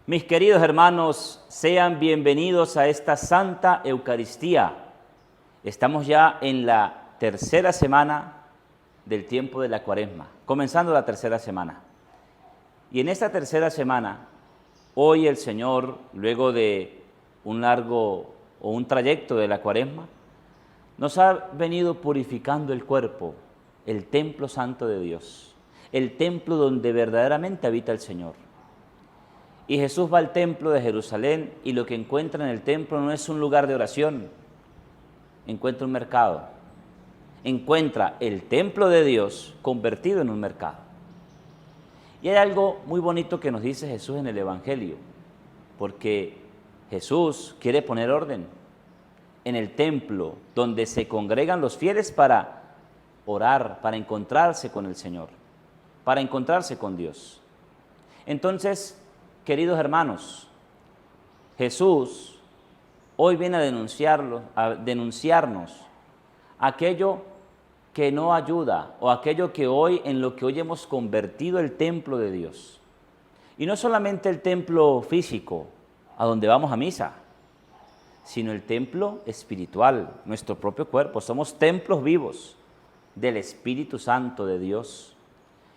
Mis queridos hermanos, sean bienvenidos a esta Santa Eucaristía. Estamos ya en la tercera semana del tiempo de la Cuaresma, comenzando la tercera semana. Y en esta tercera semana, hoy el Señor, luego de un largo o un trayecto de la Cuaresma, nos ha venido purificando el cuerpo, el templo santo de Dios, el templo donde verdaderamente habita el Señor. Y Jesús va al templo de Jerusalén y lo que encuentra en el templo no es un lugar de oración, encuentra un mercado, encuentra el templo de Dios convertido en un mercado. Y hay algo muy bonito que nos dice Jesús en el Evangelio, porque Jesús quiere poner orden en el templo donde se congregan los fieles para orar, para encontrarse con el Señor, para encontrarse con Dios. Entonces, queridos hermanos, Jesús hoy viene a denunciarnos aquello que no ayuda o aquello que hoy, en lo que hoy hemos convertido el templo de Dios. Y no solamente el templo físico, a donde vamos a misa, sino el templo espiritual, nuestro propio cuerpo. Somos templos vivos del Espíritu Santo de Dios.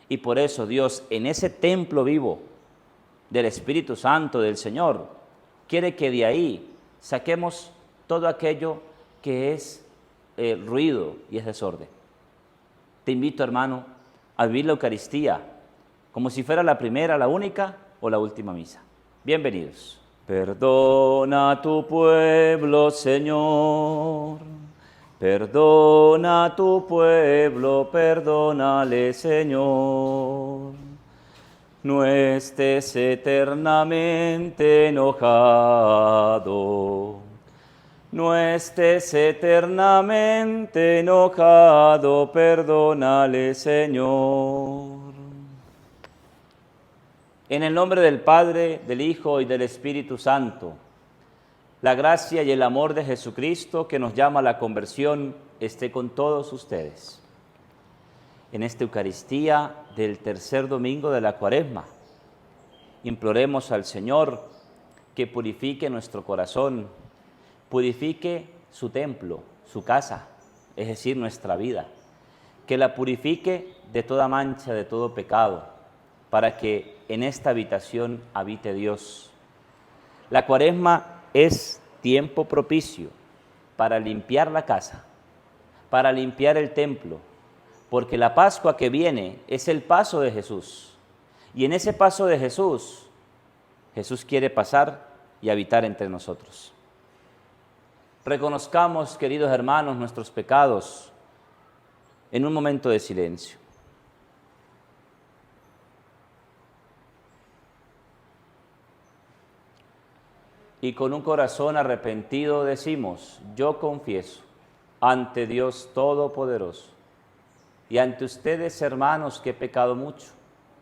Y por eso Dios, en ese templo vivo del Espíritu Santo del Señor, quiere que de ahí saquemos todo aquello que es ruido y es desorden. Te invito, hermano, a vivir la Eucaristía como si fuera la primera, la única o la última misa. Bienvenidos. Perdona a tu pueblo, Señor. Perdona a tu pueblo, perdónale, Señor. No estés eternamente enojado. No estés eternamente enojado, perdónale, Señor. En el nombre del Padre, del Hijo y del Espíritu Santo, la gracia y el amor de Jesucristo que nos llama a la conversión esté con todos ustedes. En esta Eucaristía del tercer domingo de la Cuaresma, imploremos al Señor que purifique nuestro corazón, purifique su templo, su casa, es decir, nuestra vida, que la purifique de toda mancha, de todo pecado, para que en esta habitación habite Dios. La Cuaresma es tiempo propicio para limpiar la casa, para limpiar el templo, porque la Pascua que viene es el paso de Jesús. Y en ese paso de Jesús, Jesús quiere pasar y habitar entre nosotros. Reconozcamos, queridos hermanos, nuestros pecados en un momento de silencio. Y con un corazón arrepentido decimos: yo confieso ante Dios Todopoderoso y ante ustedes, hermanos, que he pecado mucho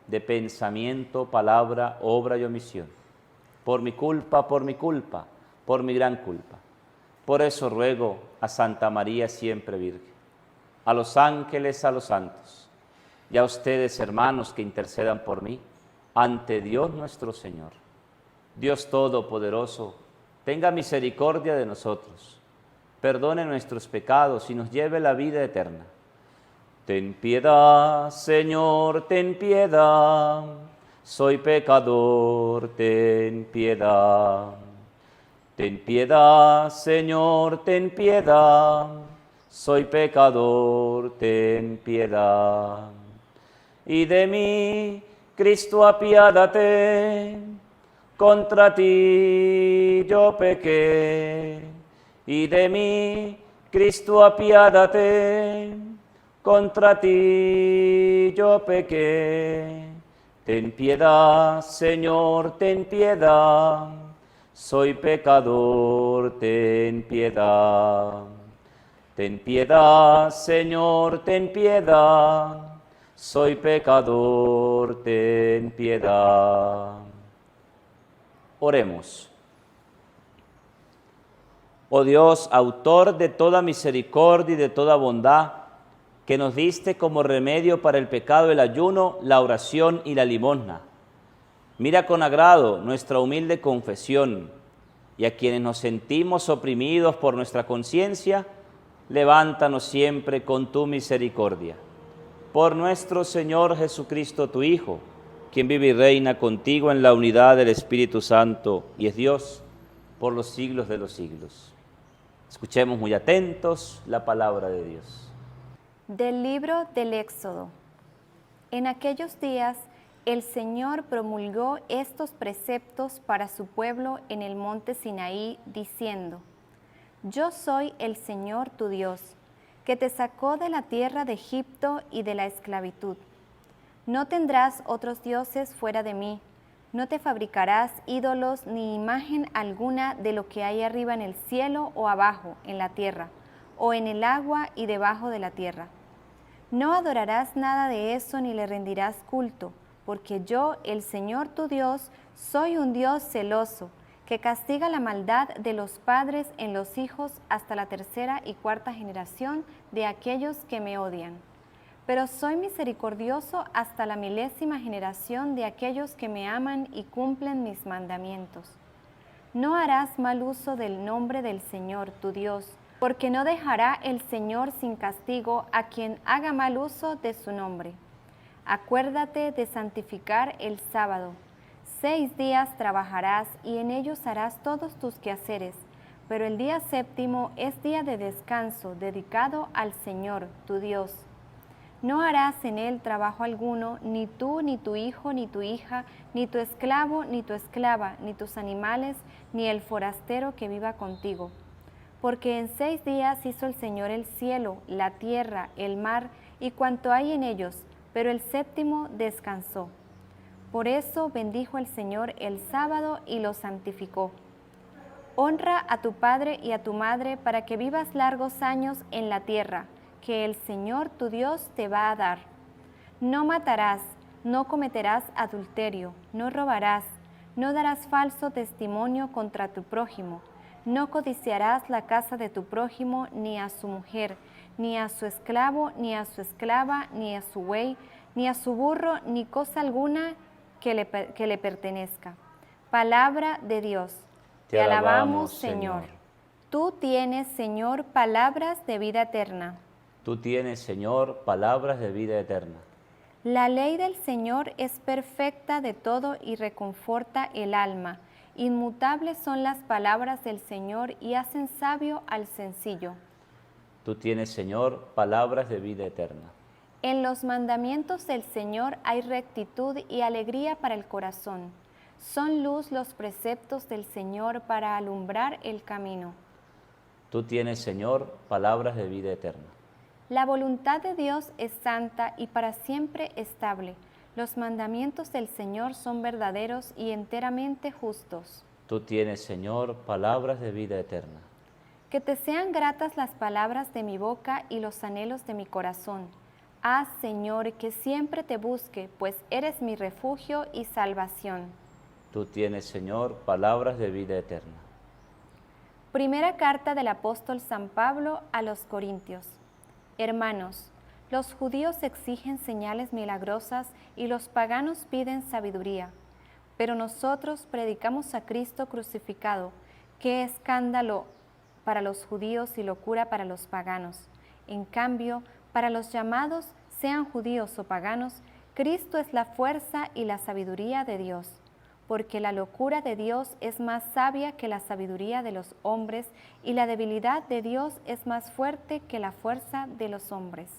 de pensamiento, palabra, obra y omisión, por mi culpa, por mi gran culpa. Por eso ruego a Santa María siempre Virgen, a los ángeles, a los santos, y a ustedes, hermanos, que intercedan por mí ante Dios nuestro Señor. Dios Todopoderoso, tenga misericordia de nosotros, perdone nuestros pecados y nos lleve a la vida eterna. Ten piedad, Señor, ten piedad, soy pecador, ten piedad. Ten piedad, Señor, ten piedad, soy pecador, ten piedad. Y de mí, Cristo, apiádate, contra ti yo pequé. Y de mí, Cristo, apiádate, contra ti yo pequé. Ten piedad, Señor, ten piedad, soy pecador, ten piedad. Ten piedad, Señor, ten piedad, soy pecador, ten piedad. Oremos. Oh Dios, autor de toda misericordia y de toda bondad, que nos diste como remedio para el pecado el ayuno, la oración y la limosna, Mira con agrado nuestra humilde confesión, y a quienes nos sentimos oprimidos por nuestra conciencia, levántanos siempre con tu misericordia. Por nuestro Señor Jesucristo, tu Hijo, quien vive y reina contigo en la unidad del Espíritu Santo y es Dios por los siglos de los siglos. Escuchemos muy atentos la palabra de Dios. Del libro del Éxodo. En aquellos días, el Señor promulgó estos preceptos para su pueblo en el monte Sinaí, diciendo: Yo soy el Señor tu Dios, que te sacó de la tierra de Egipto y de la esclavitud. No tendrás otros dioses fuera de mí, no te fabricarás ídolos ni imagen alguna de lo que hay arriba en el cielo o abajo en la tierra, o en el agua y debajo de la tierra. No adorarás nada de eso ni le rendirás culto, porque yo, el Señor tu Dios, soy un Dios celoso, que castiga la maldad de los padres en los hijos hasta la tercera y cuarta generación de aquellos que me odian. Pero soy misericordioso hasta la 1000ª generación de aquellos que me aman y cumplen mis mandamientos. No harás mal uso del nombre del Señor tu Dios, porque no dejará el Señor sin castigo a quien haga mal uso de su nombre. Acuérdate de santificar el sábado. 6 días trabajarás y en ellos harás todos tus quehaceres, pero el día séptimo es día de descanso dedicado al Señor, tu Dios. No harás en él trabajo alguno, ni tú, ni tu hijo, ni tu hija, ni tu esclavo, ni tu esclava, ni tus animales, ni el forastero que viva contigo. Porque en 6 días hizo el Señor el cielo, la tierra, el mar y cuanto hay en ellos, pero el séptimo descansó. Por eso bendijo el Señor el sábado y lo santificó. Honra a tu padre y a tu madre para que vivas largos años en la tierra, que el Señor tu Dios te va a dar. No matarás, no cometerás adulterio, no robarás, no darás falso testimonio contra tu prójimo, no codiciarás la casa de tu prójimo, ni a su mujer, ni a su esclavo, ni a su esclava, ni a su buey, ni a su burro, ni cosa alguna que le pertenezca. Palabra de Dios. Te alabamos, Señor. Tú tienes, Señor, palabras de vida eterna. Tú tienes, Señor, palabras de vida eterna. La ley del Señor es perfecta de todo y reconforta el alma. Inmutables son las palabras del Señor y hacen sabio al sencillo. Tú tienes, Señor, palabras de vida eterna. En los mandamientos del Señor hay rectitud y alegría para el corazón. Son luz los preceptos del Señor para alumbrar el camino. Tú tienes, Señor, palabras de vida eterna. La voluntad de Dios es santa y para siempre estable. Los mandamientos del Señor son verdaderos y enteramente justos. Tú tienes, Señor, palabras de vida eterna. Que te sean gratas las palabras de mi boca y los anhelos de mi corazón. Haz, Señor, que siempre te busque, pues eres mi refugio y salvación. Tú tienes, Señor, palabras de vida eterna. Primera carta del apóstol San Pablo a los Corintios. Hermanos, los judíos exigen señales milagrosas y los paganos piden sabiduría. Pero nosotros predicamos a Cristo crucificado, que es escándalo para los judíos y locura para los paganos. En cambio, para los llamados, sean judíos o paganos, Cristo es la fuerza y la sabiduría de Dios, porque la locura de Dios es más sabia que la sabiduría de los hombres, y la debilidad de Dios es más fuerte que la fuerza de los hombres.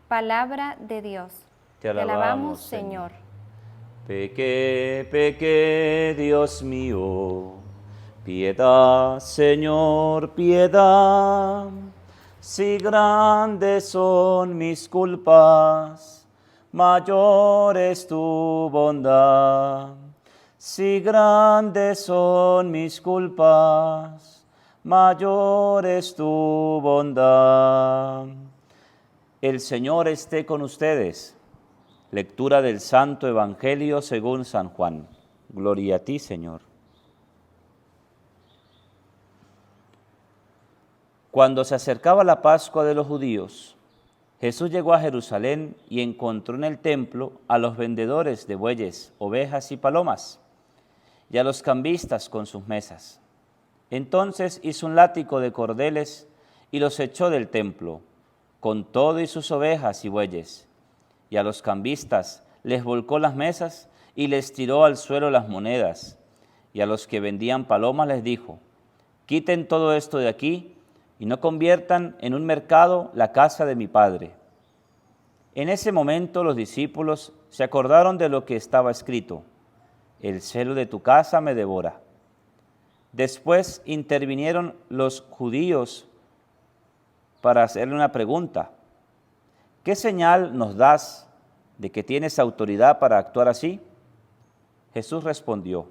Palabra de Dios. Te alabamos, Señor. Pequé, Dios mío, piedad, Señor, piedad. Si grandes son mis culpas, mayor es tu bondad. Si grandes son mis culpas, mayor es tu bondad. El Señor esté con ustedes. Lectura del Santo Evangelio según San Juan. Gloria a ti, Señor. Cuando se acercaba la Pascua de los judíos, Jesús llegó a Jerusalén y encontró en el templo a los vendedores de bueyes, ovejas y palomas, y a los cambistas con sus mesas. Entonces hizo un látigo de cordeles y los echó del templo, con todo y sus ovejas y bueyes. Y a los cambistas les volcó las mesas y les tiró al suelo las monedas. Y a los que vendían palomas les dijo: quiten todo esto de aquí y no conviertan en un mercado la casa de mi Padre. En ese momento los discípulos se acordaron de lo que estaba escrito: el celo de tu casa me devora. Después intervinieron los judíos para hacerle una pregunta: ¿qué señal nos das de que tienes autoridad para actuar así? Jesús respondió: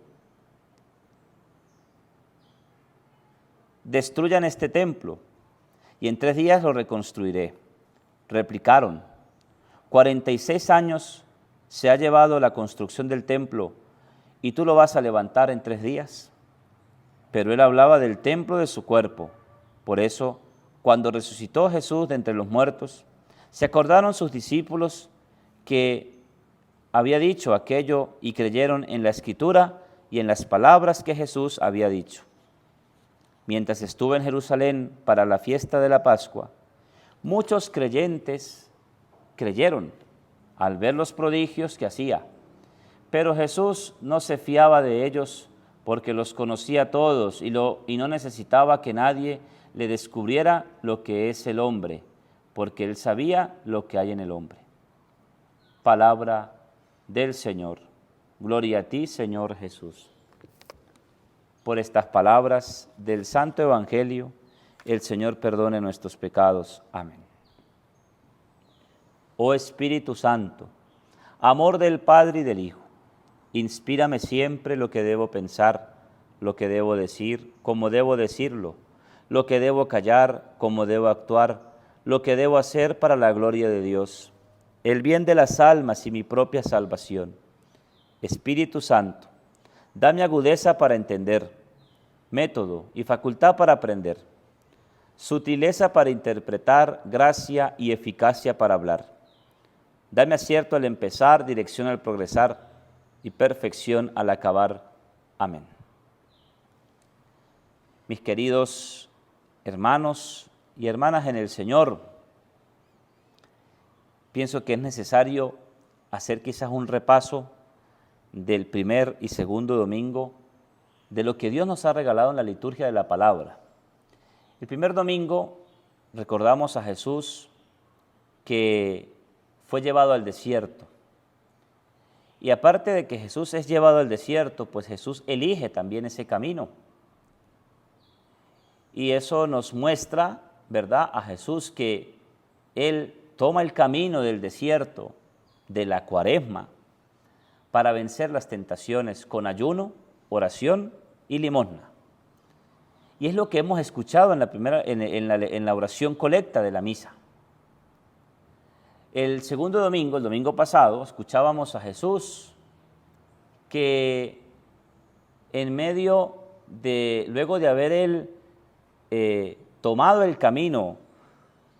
destruyan este templo y en 3 días lo reconstruiré. Replicaron: 46 años se ha llevado la construcción del templo y tú lo vas a levantar en 3 días. Pero él hablaba del templo de su cuerpo. Por eso, cuando resucitó Jesús de entre los muertos, se acordaron sus discípulos que había dicho aquello y creyeron en la Escritura y en las palabras que Jesús había dicho. Mientras estuvo en Jerusalén para la fiesta de la Pascua, muchos creyentes creyeron al ver los prodigios que hacía. Pero Jesús no se fiaba de ellos porque los conocía a todos y no necesitaba que nadie le descubriera lo que es el hombre, porque él sabía lo que hay en el hombre. Palabra del Señor. Gloria a ti, Señor Jesús. Por estas palabras del Santo Evangelio, el Señor perdone nuestros pecados. Amén. Oh Espíritu Santo, amor del Padre y del Hijo, inspírame siempre lo que debo pensar, lo que debo decir, cómo debo decirlo, lo que debo callar, cómo debo actuar, lo que debo hacer para la gloria de Dios, el bien de las almas y mi propia salvación. Espíritu Santo, dame agudeza para entender, método y facultad para aprender, sutileza para interpretar, gracia y eficacia para hablar. Dame acierto al empezar, dirección al progresar y perfección al acabar. Amén. Mis queridos hermanos y hermanas en el Señor, pienso que es necesario hacer quizás un repaso del primer y segundo domingo de lo que Dios nos ha regalado en la liturgia de la palabra. El primer domingo recordamos a Jesús que fue llevado al desierto. Y aparte de que Jesús es llevado al desierto, pues Jesús elige también ese camino. Y eso nos muestra, ¿verdad?, a Jesús que Él toma el camino del desierto, de la Cuaresma, para vencer las tentaciones con ayuno, oración y limosna. Y es lo que hemos escuchado en la oración colecta de la misa. El segundo domingo, el domingo pasado, escuchábamos a Jesús que luego de haber Él tomado el camino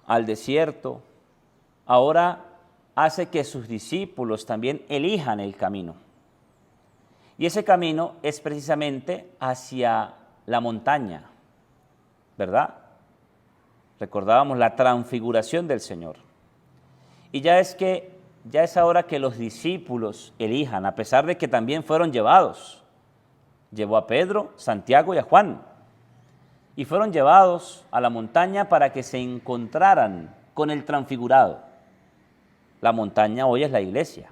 al desierto, ahora hace que sus discípulos también elijan el camino. Y ese camino es precisamente hacia la montaña, ¿verdad? Recordábamos la transfiguración del Señor. Y ya es ahora que los discípulos elijan, a pesar de que también fueron llevados. Llevó a Pedro, Santiago y a Juan. Y fueron llevados a la montaña para que se encontraran con el transfigurado. La montaña hoy es la iglesia.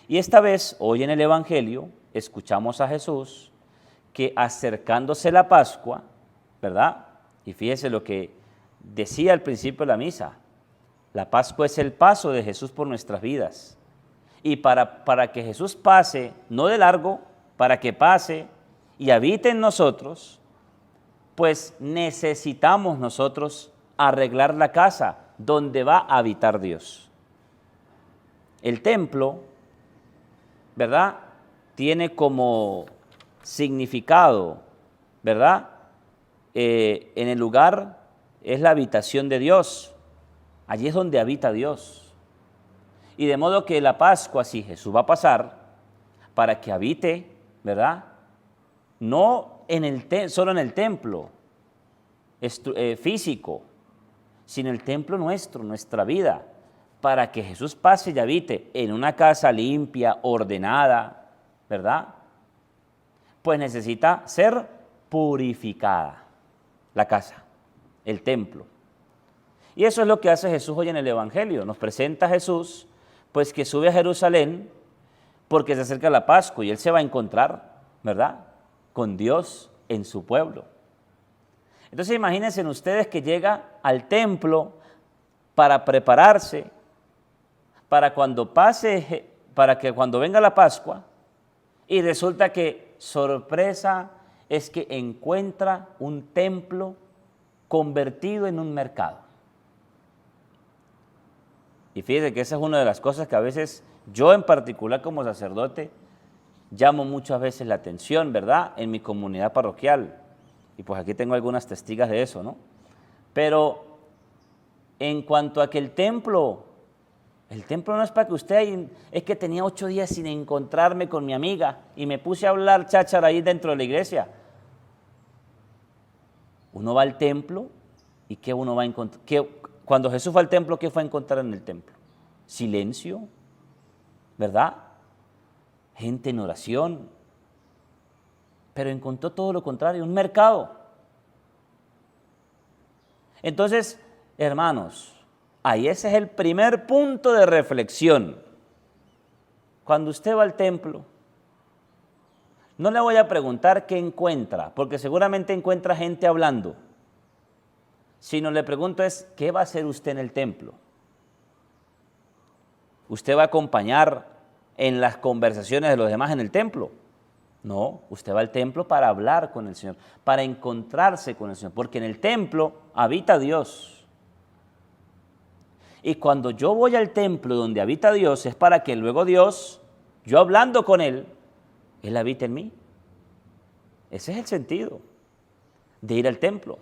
Y esta vez, hoy en el Evangelio, escuchamos a Jesús que acercándose la Pascua, ¿verdad? Y fíjese lo que decía al principio de la misa. La Pascua es el paso de Jesús por nuestras vidas. Y para que Jesús pase, no de largo, para que pase y habite en nosotros, pues necesitamos nosotros arreglar la casa donde va a habitar Dios. El templo, ¿verdad?, tiene como significado, ¿verdad?, en el lugar es la habitación de Dios. Allí es donde habita Dios. Y de modo que la Pascua, si Jesús va a pasar, para que habite, ¿verdad?, no solo en el templo físico, sino el templo nuestro, nuestra vida, para que Jesús pase y habite en una casa limpia, ordenada, ¿verdad? Pues necesita ser purificada la casa, el templo. Y eso es lo que hace Jesús hoy en el Evangelio. Nos presenta a Jesús, pues que sube a Jerusalén porque se acerca la Pascua y Él se va a encontrar, ¿verdad?, con Dios en su pueblo. Entonces imagínense ustedes que llega al templo para prepararse, para que cuando venga la Pascua, y resulta que, sorpresa, es que encuentra un templo convertido en un mercado. Y fíjense que esa es una de las cosas que a veces yo en particular como sacerdote llamo muchas veces la atención, ¿verdad?, en mi comunidad parroquial. Y pues aquí tengo algunas testigas de eso, ¿no? Pero en cuanto a que el templo no es para que usted, es que tenía 8 días sin encontrarme con mi amiga y me puse a hablar cháchara ahí dentro de la iglesia. Uno va al templo y ¿qué uno va a encontrar? Cuando Jesús fue al templo, ¿qué fue a encontrar en el templo? Silencio, ¿verdad? Gente en oración. Pero encontró todo lo contrario, un mercado. Entonces, hermanos, ahí ese es el primer punto de reflexión. Cuando usted va al templo, no le voy a preguntar qué encuentra, porque seguramente encuentra gente hablando, sino le pregunto ¿qué va a hacer usted en el templo? ¿Usted va a acompañar en las conversaciones de los demás en el templo? No, usted va al templo para hablar con el Señor, para encontrarse con el Señor, porque en el templo habita Dios. Y cuando yo voy al templo donde habita Dios, es para que luego Dios, yo hablando con Él habite en mí. Ese es el sentido de ir al templo.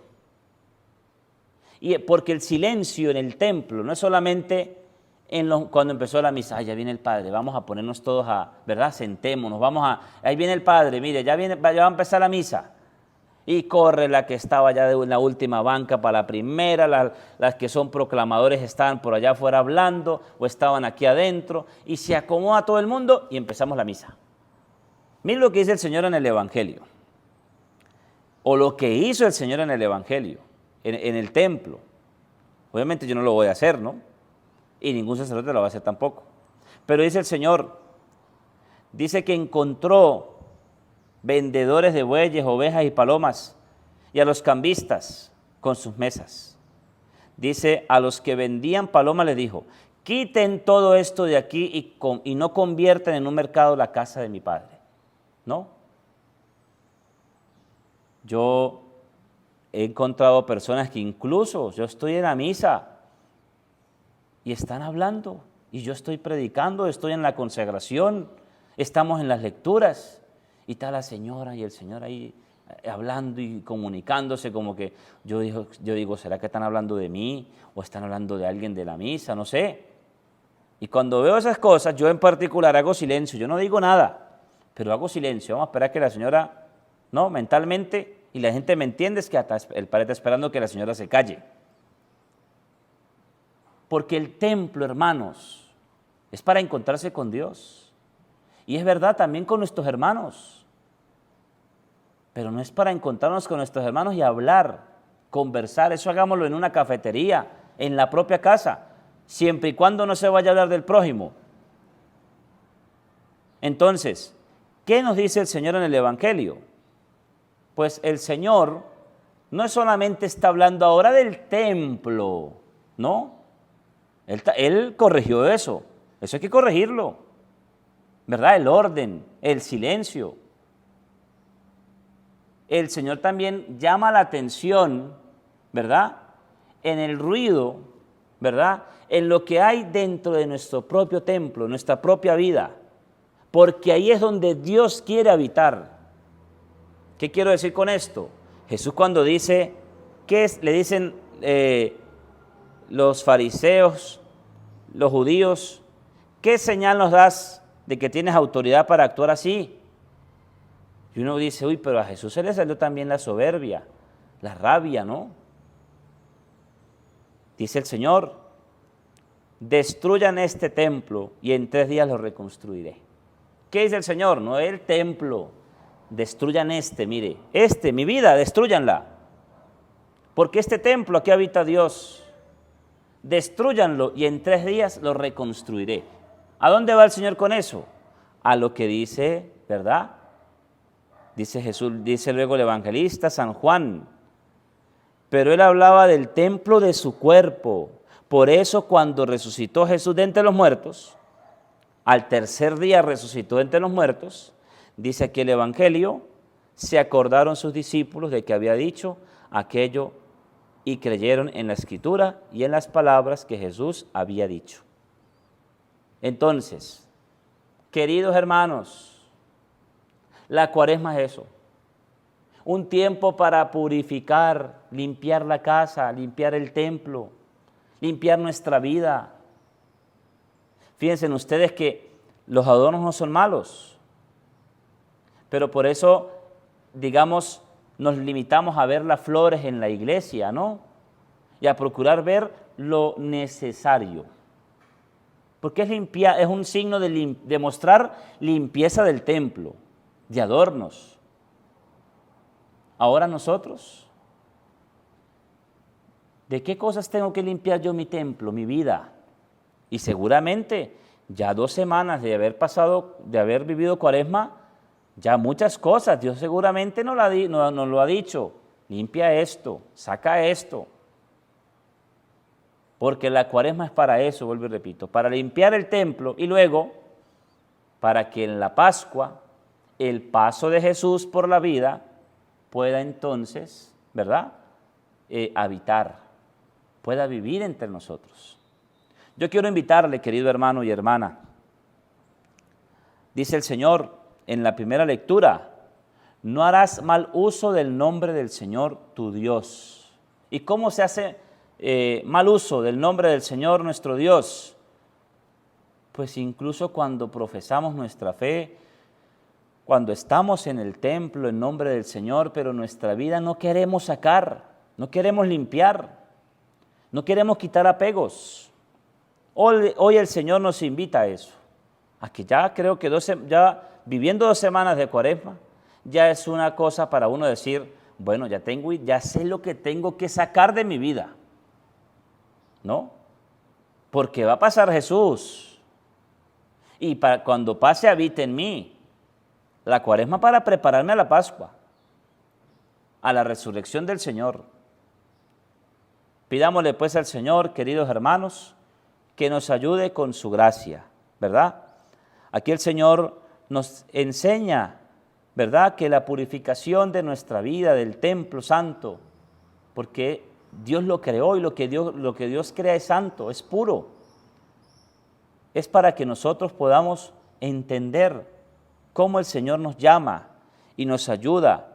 Y porque el silencio en el templo no es solamente cuando empezó la misa, ya viene el Padre, vamos a ponernos todos ¿verdad? Sentémonos, ahí viene el Padre, mire, ya va a empezar la misa. Y corre la que estaba ya de la última banca para la primera, las que son proclamadores estaban por allá afuera hablando o estaban aquí adentro, y se acomoda todo el mundo y empezamos la misa. Miren lo que dice el Señor en el Evangelio, o lo que hizo el Señor en el Evangelio, en el templo. Obviamente yo no lo voy a hacer, ¿no? Y ningún sacerdote lo va a hacer tampoco. Pero dice el Señor, dice que encontró vendedores de bueyes, ovejas y palomas, y a los cambistas con sus mesas. Dice, a los que vendían palomas les dijo, quiten todo esto de aquí y no conviertan en un mercado la casa de mi Padre. ¿No? Yo he encontrado personas que incluso yo estoy en la misa y están hablando, y yo estoy predicando, estoy en la consagración, estamos en las lecturas, y está la señora y el señor ahí hablando y comunicándose, como que yo digo, ¿será que están hablando de mí? ¿O están hablando de alguien de la misa? No sé. Y cuando veo esas cosas, yo en particular hago silencio, yo no digo nada, pero hago silencio, vamos a esperar que la señora, no, mentalmente, y la gente me entiende, es que hasta el padre está esperando que la señora se calle. Porque el templo, hermanos, es para encontrarse con Dios. Y es verdad también con nuestros hermanos. Pero no es para encontrarnos con nuestros hermanos y hablar, conversar. Eso hagámoslo en una cafetería, en la propia casa, siempre y cuando no se vaya a hablar del prójimo. Entonces, ¿qué nos dice el Señor en el Evangelio? Pues el Señor no solamente está hablando ahora del templo, ¿no? Él corrigió eso hay que corregirlo, ¿verdad? El orden, el silencio. El Señor también llama la atención, ¿verdad?, en el ruido, ¿verdad?, en lo que hay dentro de nuestro propio templo, nuestra propia vida, porque ahí es donde Dios quiere habitar. ¿Qué quiero decir con esto? Jesús cuando dice, le dicen los fariseos, los judíos, ¿qué señal nos das de que tienes autoridad para actuar así? Y uno dice, uy, pero a Jesús se le salió también la soberbia, la rabia, ¿no? Dice el Señor, destruyan este templo y en 3 días lo reconstruiré. ¿Qué dice el Señor? No el templo, destruyan mire, mi vida, destruyanla. Porque este templo, aquí habita Dios, destruyanlo y en 3 días lo reconstruiré. ¿A dónde va el Señor con eso? A lo que dice, ¿verdad? Dice Jesús, dice luego el evangelista San Juan, pero él hablaba del templo de su cuerpo. Por eso cuando resucitó Jesús de entre los muertos, al 3er día resucitó de entre los muertos, dice aquí el evangelio, se acordaron sus discípulos de que había dicho aquello y creyeron en la Escritura y en las palabras que Jesús había dicho. Entonces, queridos hermanos, la Cuaresma es eso, un tiempo para purificar, limpiar la casa, limpiar el templo, limpiar nuestra vida. Fíjense ustedes que los adornos no son malos, pero por eso, digamos, nos limitamos a ver las flores en la iglesia, ¿no? Y a procurar ver lo necesario. Porque es un signo de mostrar limpieza del templo, de adornos. Ahora nosotros, ¿de qué cosas tengo que limpiar yo mi templo, mi vida? Y seguramente ya 2 semanas de haber vivido Cuaresma, ya muchas cosas, Dios seguramente nos lo ha dicho, limpia esto, saca esto. Porque la Cuaresma es para eso, vuelvo y repito, para limpiar el templo y luego para que en la Pascua el paso de Jesús por la vida pueda entonces, ¿verdad?, habitar, pueda vivir entre nosotros. Yo quiero invitarle, querido hermano y hermana, dice el Señor en la primera lectura, no harás mal uso del nombre del Señor tu Dios. ¿Y cómo se hace mal uso del nombre del Señor nuestro Dios? Pues incluso cuando profesamos nuestra fe, cuando estamos en el templo en nombre del Señor, pero nuestra vida no queremos sacar, no queremos limpiar, no queremos quitar apegos. Hoy el Señor nos invita a eso, a que ya creo que ya viviendo 2 semanas de Cuaresma, ya es una cosa para uno decir, bueno, ya sé lo que tengo que sacar de mi vida, ¿no? Porque va a pasar Jesús, y cuando pase habita en mí. La Cuaresma para prepararme a la Pascua, a la resurrección del Señor. Pidámosle pues al Señor, queridos hermanos, que nos ayude con su gracia, ¿verdad? Aquí el Señor nos enseña, ¿verdad?, que la purificación de nuestra vida, del templo santo, porque Dios lo creó y lo que Dios crea es santo, es puro. Es para que nosotros podamos entender cómo el Señor nos llama y nos ayuda.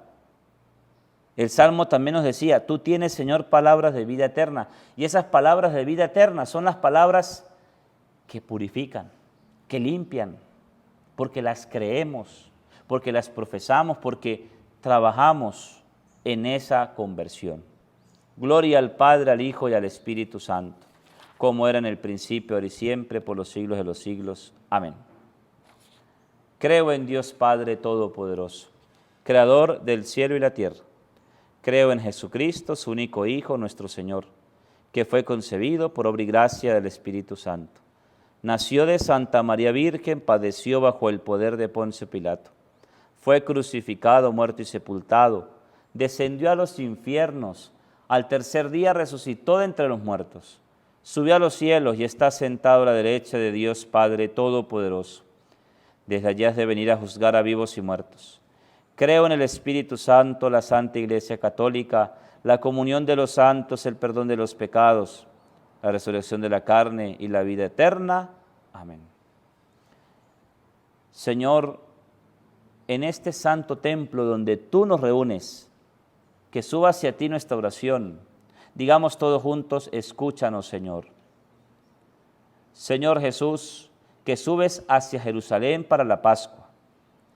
El Salmo también nos decía, tú tienes, Señor, palabras de vida eterna. Y esas palabras de vida eterna son las palabras que purifican, que limpian, porque las creemos, porque las profesamos, porque trabajamos en esa conversión. Gloria al Padre, al Hijo y al Espíritu Santo, como era en el principio, ahora y siempre, por los siglos de los siglos. Amén. Creo en Dios Padre Todopoderoso, Creador del cielo y la tierra. Creo en Jesucristo, su único Hijo, nuestro Señor, que fue concebido por obra y gracia del Espíritu Santo. Nació de Santa María Virgen, padeció bajo el poder de Poncio Pilato. Fue crucificado, muerto y sepultado. Descendió a los infiernos. Al 3er día resucitó de entre los muertos. Subió a los cielos y está sentado a la derecha de Dios Padre Todopoderoso. Desde allí has de venir a juzgar a vivos y muertos. Creo en el Espíritu Santo, la Santa Iglesia Católica, la comunión de los santos, el perdón de los pecados, la resurrección de la carne y la vida eterna. Amén. Señor, en este santo templo donde tú nos reúnes, que suba hacia ti nuestra oración. Digamos todos juntos, escúchanos, Señor. Señor Jesús, que subes hacia Jerusalén para la Pascua,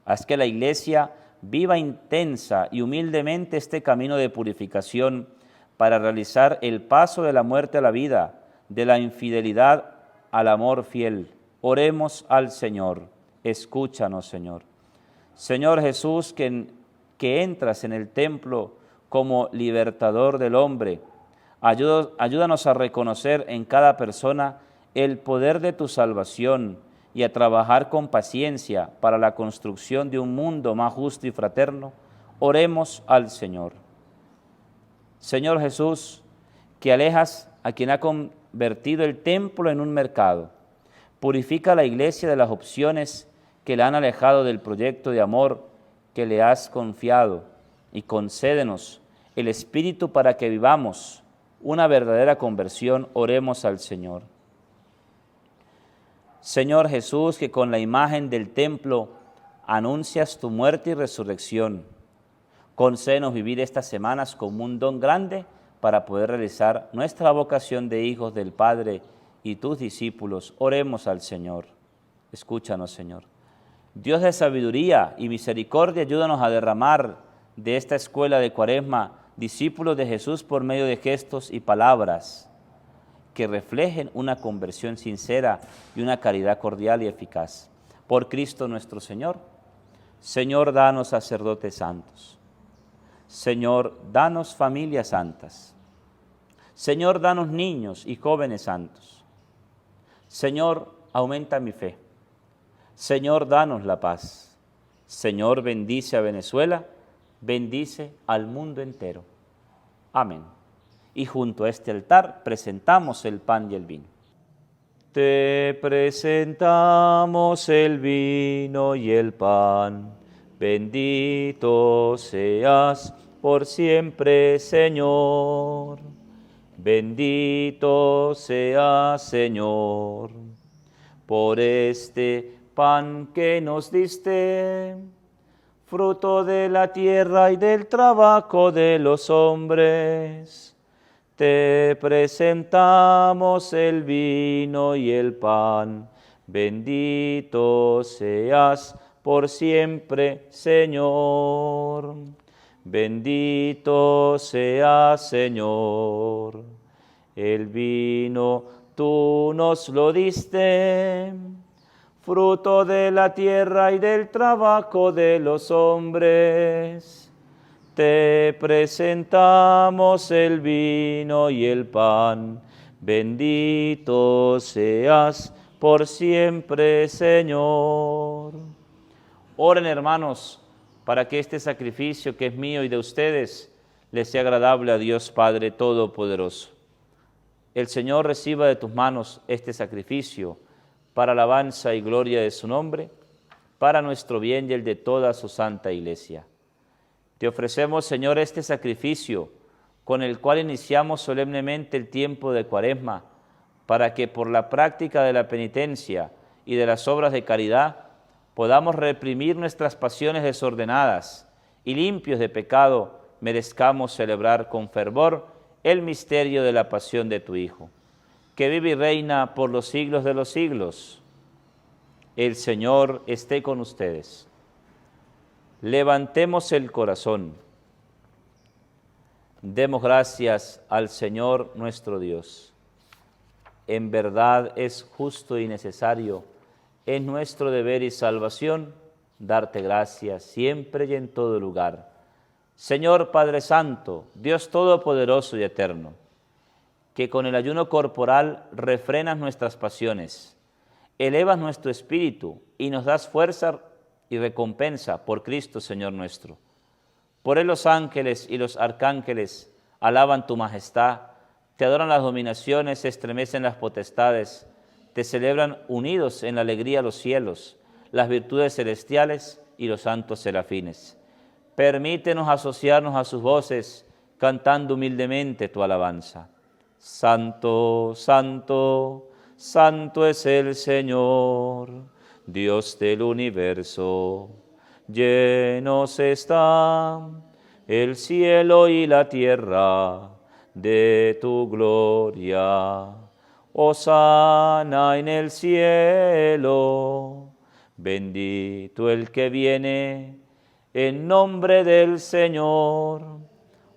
haz que la Iglesia viva intensa y humildemente este camino de purificación para realizar el paso de la muerte a la vida, de la infidelidad al amor fiel. Oremos al Señor. Escúchanos, Señor. Señor Jesús, que entras en el templo como libertador del hombre, ayúdanos a reconocer en cada persona el poder de tu salvación y a trabajar con paciencia para la construcción de un mundo más justo y fraterno. Oremos al Señor. Señor Jesús, que alejas a quien ha convertido el templo en un mercado, purifica a la Iglesia de las opciones que la han alejado del proyecto de amor que le has confiado y concédenos el Espíritu para que vivamos una verdadera conversión. Oremos al Señor. Señor Jesús, que con la imagen del templo anuncias tu muerte y resurrección, concédenos vivir estas semanas como un don grande para poder realizar nuestra vocación de hijos del Padre y tus discípulos. Oremos al Señor. Escúchanos, Señor. Dios de sabiduría y misericordia, ayúdanos a derramar de esta escuela de Cuaresma discípulos de Jesús por medio de gestos y palabras que reflejen una conversión sincera y una caridad cordial y eficaz. Por Cristo nuestro Señor. Señor, danos sacerdotes santos. Señor, danos familias santas. Señor, danos niños y jóvenes santos. Señor, aumenta mi fe. Señor, danos la paz. Señor, bendice a Venezuela, bendice al mundo entero. Amén. Y junto a este altar presentamos el pan y el vino. Te presentamos el vino y el pan. Bendito seas por siempre, Señor. Bendito seas, Señor, por este pan que nos diste, fruto de la tierra y del trabajo de los hombres. Te presentamos el vino y el pan. Bendito seas por siempre, Señor. Bendito seas, Señor. El vino tú nos lo diste, fruto de la tierra y del trabajo de los hombres. Te presentamos el vino y el pan. Bendito seas por siempre, Señor. Oren, hermanos, para que este sacrificio que es mío y de ustedes les sea agradable a Dios Padre Todopoderoso. El Señor reciba de tus manos este sacrificio para alabanza y gloria de su nombre, para nuestro bien y el de toda su santa Iglesia. Te ofrecemos, Señor, este sacrificio con el cual iniciamos solemnemente el tiempo de Cuaresma, para que por la práctica de la penitencia y de las obras de caridad podamos reprimir nuestras pasiones desordenadas y limpios de pecado, merezcamos celebrar con fervor el misterio de la pasión de tu Hijo, que vive y reina por los siglos de los siglos. El Señor esté con ustedes. Levantemos el corazón. Demos gracias al Señor nuestro Dios. En verdad es justo y necesario, es nuestro deber y salvación, darte gracias siempre y en todo lugar. Señor Padre Santo, Dios Todopoderoso y Eterno, que con el ayuno corporal refrenas nuestras pasiones, elevas nuestro espíritu y nos das fuerza y recompensa por Cristo, Señor nuestro. Por él los ángeles y los arcángeles alaban tu majestad, te adoran las dominaciones, se estremecen las potestades, te celebran unidos en la alegría los cielos, las virtudes celestiales y los santos serafines. Permítenos asociarnos a sus voces, cantando humildemente tu alabanza. Santo, santo, santo es el Señor, Dios del universo. Llenos están el cielo y la tierra de tu gloria. Hosana en el cielo, bendito el que viene en nombre del Señor.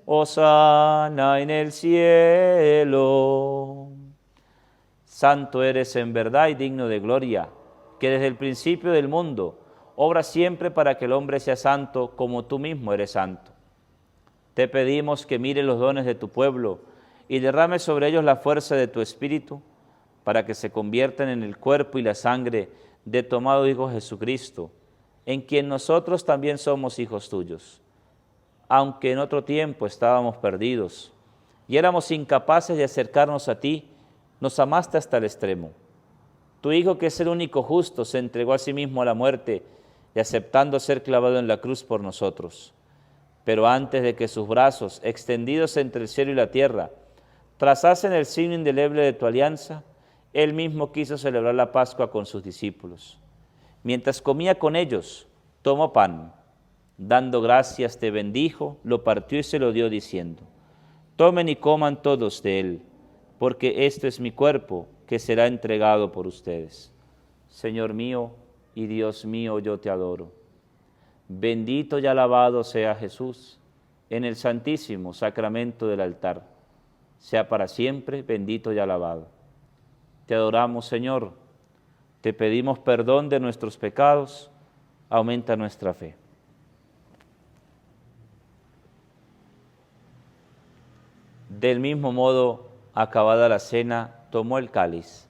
Hosana en el cielo. Santo eres en verdad y digno de gloria, que desde el principio del mundo obra siempre para que el hombre sea santo como tú mismo eres santo. Te pedimos que mires los dones de tu pueblo y derrames sobre ellos la fuerza de tu Espíritu, para que se conviertan en el cuerpo y la sangre de tu amado Hijo Jesucristo, en quien nosotros también somos hijos tuyos. Aunque en otro tiempo estábamos perdidos y éramos incapaces de acercarnos a ti, nos amaste hasta el extremo. Tu Hijo, que es el único justo, se entregó a sí mismo a la muerte y aceptando ser clavado en la cruz por nosotros. Pero antes de que sus brazos, extendidos entre el cielo y la tierra, trazasen el signo indeleble de tu alianza, Él mismo quiso celebrar la Pascua con sus discípulos. Mientras comía con ellos, tomó pan, dando gracias te bendijo, lo partió y se lo dio diciendo: tomen y coman todos de él, porque esto es mi cuerpo que será entregado por ustedes. Señor mío y Dios mío, yo te adoro. Bendito y alabado sea Jesús en el santísimo sacramento del altar. Sea para siempre bendito y alabado. Te adoramos, Señor. Te pedimos perdón de nuestros pecados. Aumenta nuestra fe. Del mismo modo, acabada la cena, tomó el cáliz,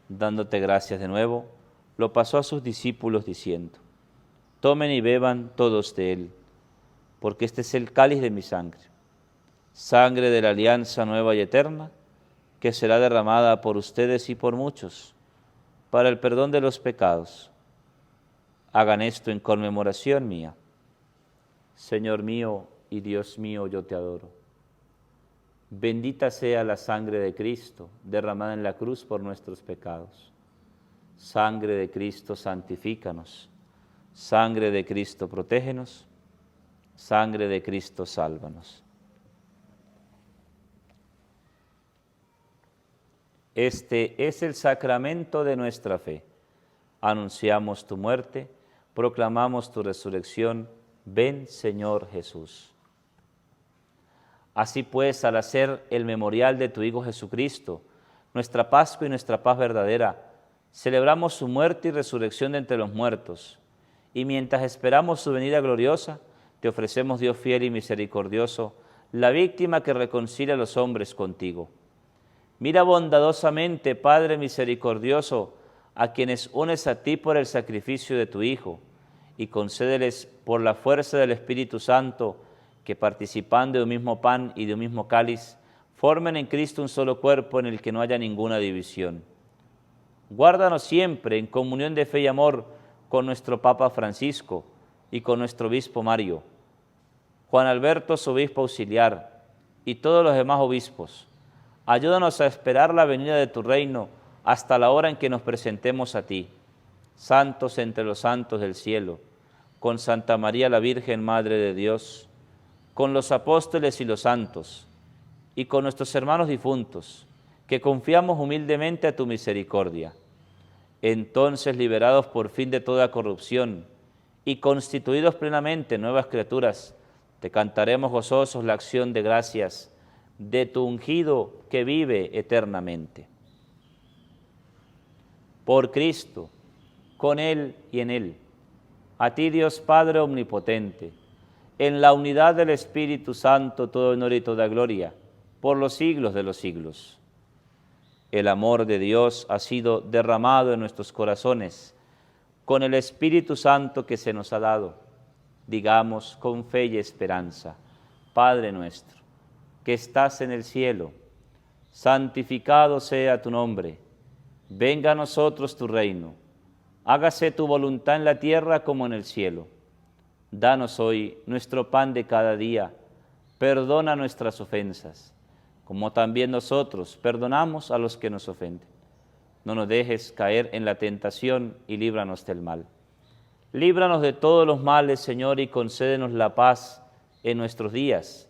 dándote gracias de nuevo, lo pasó a sus discípulos diciendo: tomen y beban todos de él, porque este es el cáliz de mi sangre, sangre de la alianza nueva y eterna, que será derramada por ustedes y por muchos, para el perdón de los pecados. Hagan esto en conmemoración mía. Señor mío y Dios mío, yo te adoro. Bendita sea la sangre de Cristo, derramada en la cruz por nuestros pecados. Sangre de Cristo, santifícanos. Sangre de Cristo, protégenos. Sangre de Cristo, sálvanos. Este es el sacramento de nuestra fe. Anunciamos tu muerte, proclamamos tu resurrección. Ven, Señor Jesús. Así pues, al hacer el memorial de tu Hijo Jesucristo, nuestra Pascua y nuestra paz verdadera, celebramos su muerte y resurrección de entre los muertos, y mientras esperamos su venida gloriosa, te ofrecemos, Dios fiel y misericordioso, la víctima que reconcilia a los hombres contigo. Mira bondadosamente, Padre misericordioso, a quienes unes a ti por el sacrificio de tu Hijo, y concédeles por la fuerza del Espíritu Santo, que participando de un mismo pan y de un mismo cáliz, formen en Cristo un solo cuerpo en el que no haya ninguna división. Guárdanos siempre en comunión de fe y amor con nuestro Papa Francisco y con nuestro Obispo Mario, Juan Alberto, su Obispo Auxiliar, y todos los demás obispos. Ayúdanos a esperar la venida de tu reino hasta la hora en que nos presentemos a ti, santos entre los santos del cielo, con Santa María la Virgen, Madre de Dios, con los apóstoles y los santos, y con nuestros hermanos difuntos, que confiamos humildemente a tu misericordia. Entonces, liberados por fin de toda corrupción y constituidos plenamente nuevas criaturas, te cantaremos gozosos la acción de gracias de tu ungido que vive eternamente. Por Cristo, con Él y en Él, a ti, Dios Padre omnipotente, en la unidad del Espíritu Santo, todo honor y toda gloria, por los siglos de los siglos. El amor de Dios ha sido derramado en nuestros corazones con el Espíritu Santo que se nos ha dado. Digamos con fe y esperanza: Padre nuestro, que estás en el cielo, santificado sea tu nombre. Venga a nosotros tu reino. Hágase tu voluntad en la tierra como en el cielo. Danos hoy nuestro pan de cada día. Perdona nuestras ofensas, como también nosotros perdonamos a los que nos ofenden. No nos dejes caer en la tentación y líbranos del mal. Líbranos de todos los males, Señor, y concédenos la paz en nuestros días,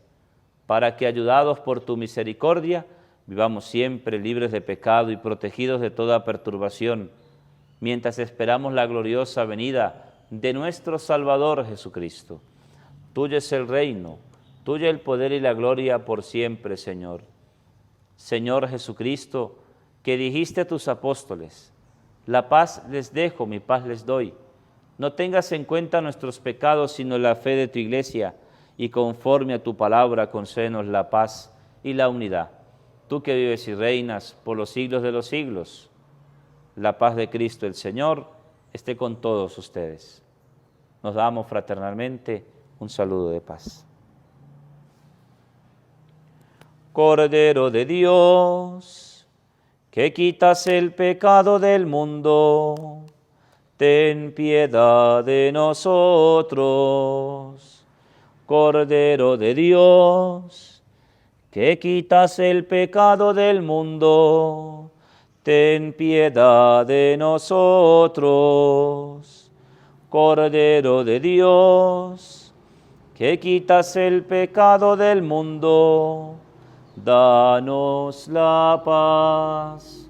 para que, ayudados por tu misericordia, vivamos siempre libres de pecado y protegidos de toda perturbación, mientras esperamos la gloriosa venida de nuestro Salvador Jesucristo. Tuyo es el reino, tuyo el poder y la gloria por siempre, Señor. Señor Jesucristo, que dijiste a tus apóstoles, la paz les dejo, mi paz les doy. No tengas en cuenta nuestros pecados, sino la fe de tu Iglesia, y conforme a tu palabra concédenos la paz y la unidad. Tú que vives y reinas por los siglos de los siglos, la paz de Cristo el Señor esté con todos ustedes. Nos damos fraternalmente un saludo de paz. Cordero de Dios, que quitas el pecado del mundo, ten piedad de nosotros. Cordero de Dios, que quitas el pecado del mundo, ten piedad de nosotros. Cordero de Dios, que quitas el pecado del mundo, danos la paz.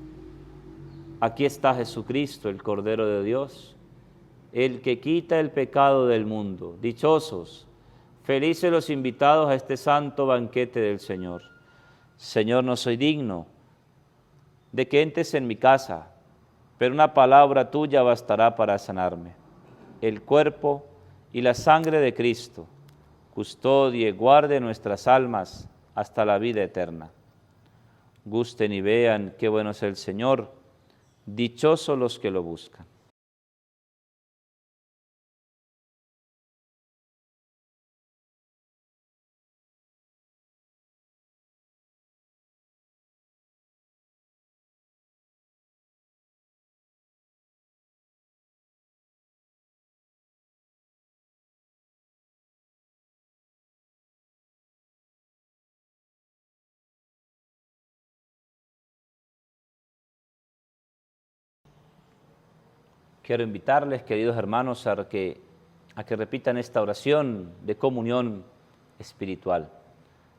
Aquí está Jesucristo, el Cordero de Dios, el que quita el pecado del mundo. Dichosos, felices los invitados a este santo banquete del Señor. Señor, no soy digno de que entres en mi casa, pero una palabra tuya bastará para sanarme. El cuerpo y la sangre de Cristo custodie, guarde nuestras almas hasta la vida eterna. Gusten y vean qué bueno es el Señor, dichosos los que lo buscan. Quiero invitarles, queridos hermanos, a que repitan esta oración de comunión espiritual.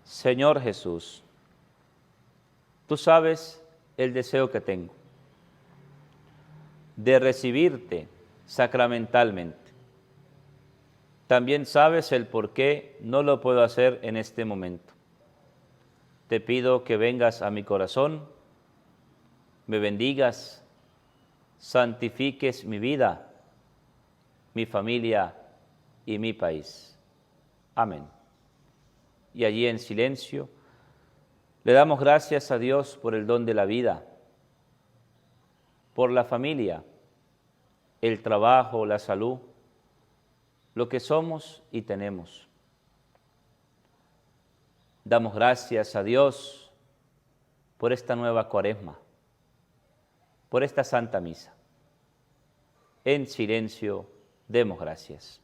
Señor Jesús, tú sabes el deseo que tengo de recibirte sacramentalmente. También sabes el por qué no lo puedo hacer en este momento. Te pido que vengas a mi corazón, me bendigas, santifiques mi vida, mi familia y mi país. Amén. Y allí en silencio le damos gracias a Dios por el don de la vida, por la familia, el trabajo, la salud, lo que somos y tenemos. Damos gracias a Dios por esta nueva Cuaresma, por esta Santa Misa. En silencio, demos gracias.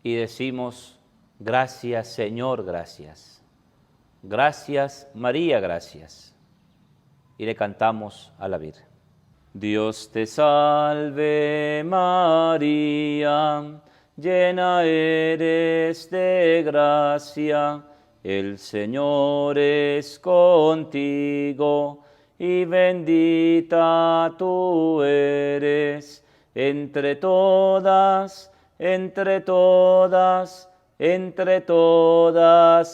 Y decimos, gracias Señor, gracias. Gracias María, gracias. Y le cantamos a la Virgen. Dios te salve María, llena eres de gracia, el Señor es contigo, y bendita tú eres entre todas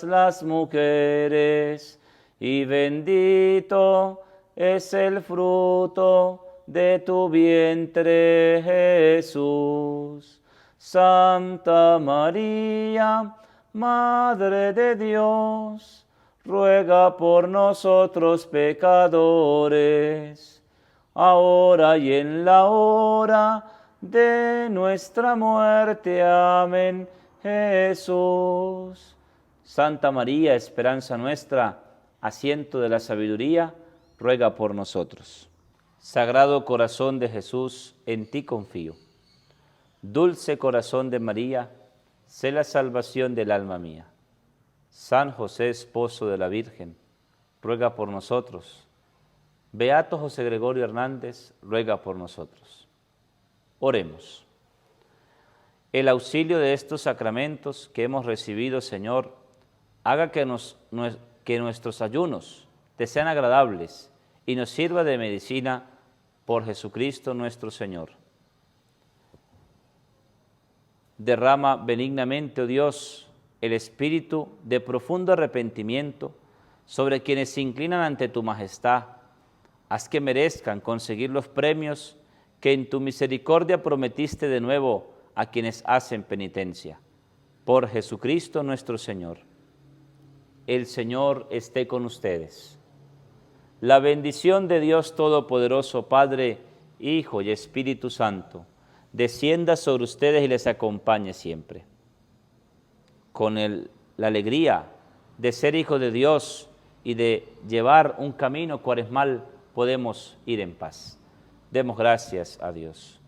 las mujeres, y bendito es el fruto de tu vientre, Jesús. Santa María, Madre de Dios, ruega por nosotros pecadores, ahora y en la hora de nuestra muerte. Amén. Jesús. Santa María, esperanza nuestra, asiento de la sabiduría, ruega por nosotros. Sagrado corazón de Jesús, en ti confío. Dulce corazón de María, sé la salvación del alma mía. San José, esposo de la Virgen, ruega por nosotros. Beato José Gregorio Hernández, ruega por nosotros. Oremos. El auxilio de estos sacramentos que hemos recibido, Señor, haga que nuestros ayunos te sean agradables y nos sirva de medicina por Jesucristo nuestro Señor. Derrama benignamente, oh Dios, el espíritu de profundo arrepentimiento sobre quienes se inclinan ante tu majestad. Haz que merezcan conseguir los premios que en tu misericordia prometiste de nuevo a quienes hacen penitencia. Por Jesucristo nuestro Señor. El Señor esté con ustedes. La bendición de Dios Todopoderoso, Padre, Hijo y Espíritu Santo, descienda sobre ustedes y les acompañe siempre. Con la alegría de ser hijos de Dios y de llevar un camino cuaresmal, podemos ir en paz. Demos gracias a Dios.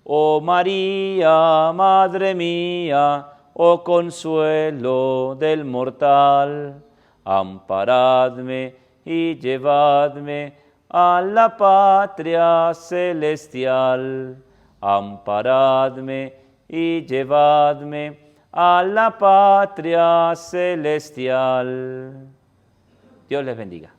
Oh María, Madre mía, oh consuelo del mortal, amparadme y llevadme a la patria celestial. Amparadme y llevadme a la patria celestial. Dios les bendiga.